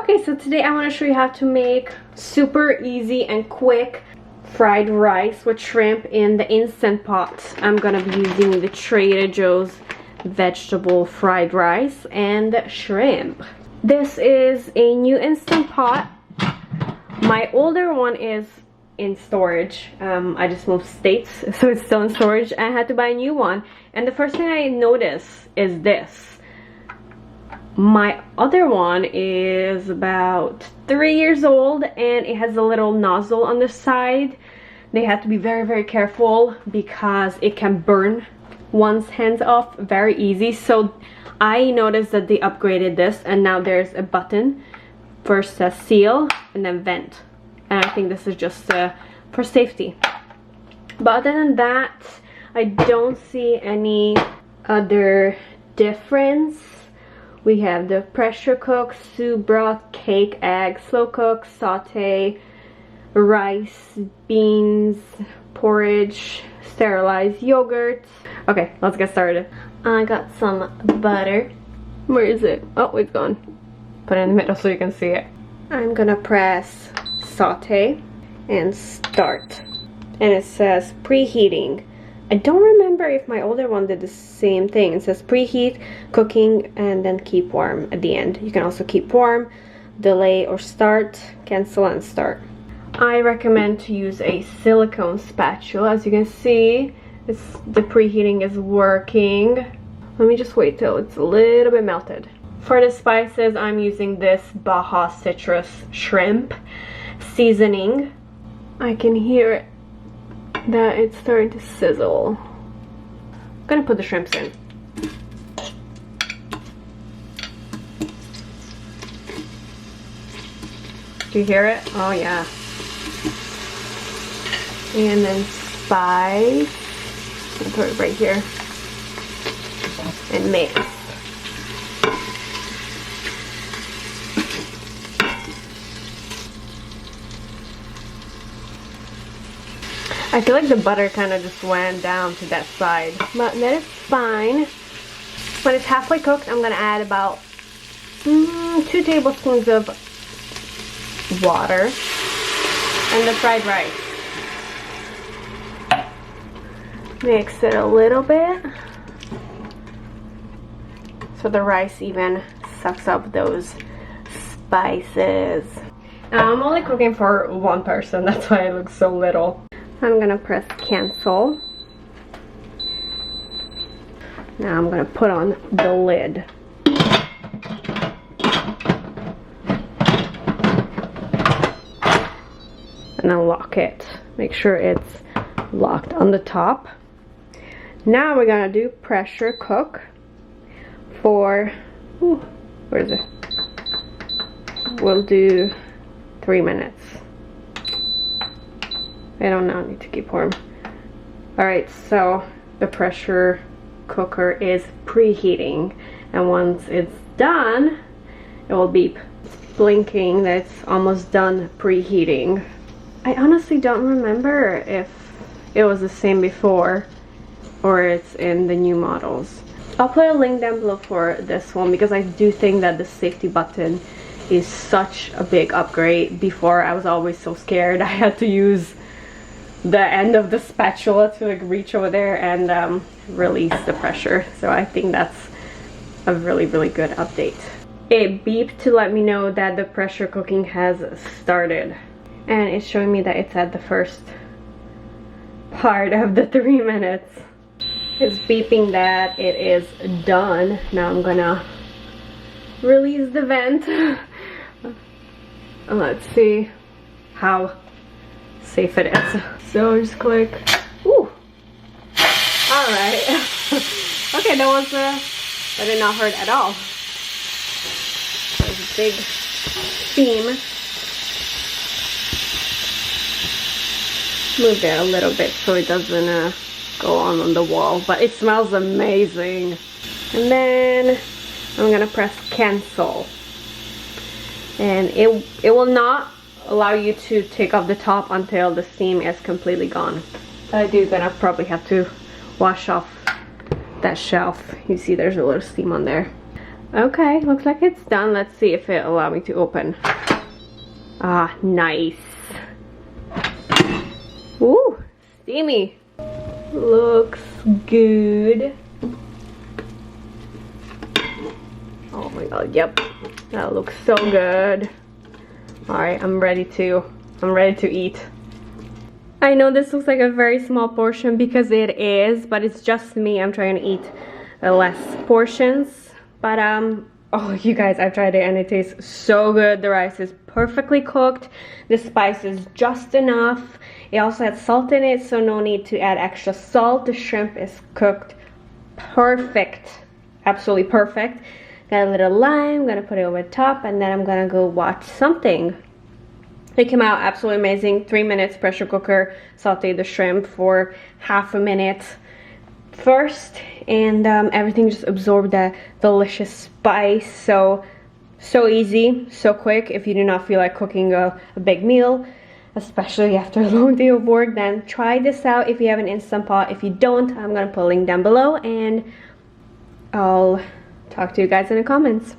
Okay, so today I want to show you how to make super easy and quick fried rice with shrimp in the Instant Pot. I'm gonna be using the Trader Joe's vegetable fried rice and shrimp. This is a new Instant Pot. My older one is in storage. I just moved states, so it's still in storage. I had to buy a new one, and the first thing I noticed is this. My other one is about 3 years old and it has a little nozzle on the side. They have to be very careful because it can burn one's hands off very easy. So I noticed that they upgraded this, and now there's a button. First says seal and then vent, and I think this is just for safety. But other than that, I don't see any other difference. We have the pressure cook, soup broth, cake, egg, slow cook, saute, rice, beans, porridge, sterilized yogurt. Okay, let's get started. I got some butter. Where is it? Oh, it's gone. Put it in the middle so you can see it. I'm gonna press saute and start. And it says preheating. I don't remember if my older one did the same thing. It says preheat, cooking, and then keep warm at the end. You can also keep warm, delay or start, cancel and start. I recommend to use a silicone spatula. As you can see, the preheating is working. Let me just wait till it's a little bit melted. For the spices, I'm using this Baja Citrus shrimp seasoning. I can hear it, that it's starting to sizzle. I'm gonna put the shrimps in. Do you hear it? Oh yeah. And then spice. I'm gonna put it right here. And mix. I feel like the butter kind of just went down to that side, but that is fine. When it's halfway cooked, I'm gonna add about 2 tablespoons of water and the fried rice. Mix it a little bit so the rice even sucks up those spices. I'm only cooking for one person, that's why it looks so little. I'm gonna press cancel. Now I'm gonna put on the lid. And then lock it. Make sure it's locked on the top. Now we're gonna do pressure cook for, where is it? We'll do 3 minutes. I don't know, I need to keep warm. Alright, so the pressure cooker is preheating, and once it's done, it will beep. It's blinking that it's almost done preheating. I honestly don't remember if it was the same before or it's in the new models. I'll put a link down below for this one because I do think that the safety button is such a big upgrade. Before I was always so scared I had to use the end of the spatula to like reach over there and release the pressure. So I think that's a really good update. It beeped to let me know that the pressure cooking has started, and it's showing me that it's at the first part of the 3 minutes. It's beeping that it is done. Now I'm gonna release the vent. Let's see how safe it is. So just click. Ooh. Alright. Okay, that did not hurt at all. There's a big steam. Move it a little bit so it doesn't go on the wall, but it smells amazing. And then I'm gonna press cancel, and it will not allow you to take off the top until the steam is completely gone. I do gonna probably have to wash off that shelf. You see there's a little steam on there. Okay, looks like it's done. Let's see if it allows me to open. Ah, nice. Ooh, steamy. Looks good. Oh my god, yep. That looks so good. Alright, I'm ready to eat. I know this looks like a very small portion because it is, but it's just me. I'm trying to eat less portions. But oh, you guys, I've tried it and it tastes so good. The rice is perfectly cooked. The spice is just enough. It also has salt in it, so no need to add extra salt. The shrimp is cooked perfect. Absolutely perfect. Got a little lime, I'm gonna put it over the top, and then I'm gonna go watch something. It came out absolutely amazing. 3 minutes, pressure cooker, sauteed the shrimp for half a minute first, and everything just absorbed that delicious spice. So easy, so quick. If you do not feel like cooking a big meal, especially after a long day of work, then try this out if you have an Instant Pot. If you don't, I'm gonna put a link down below, and I'll talk to you guys in the comments.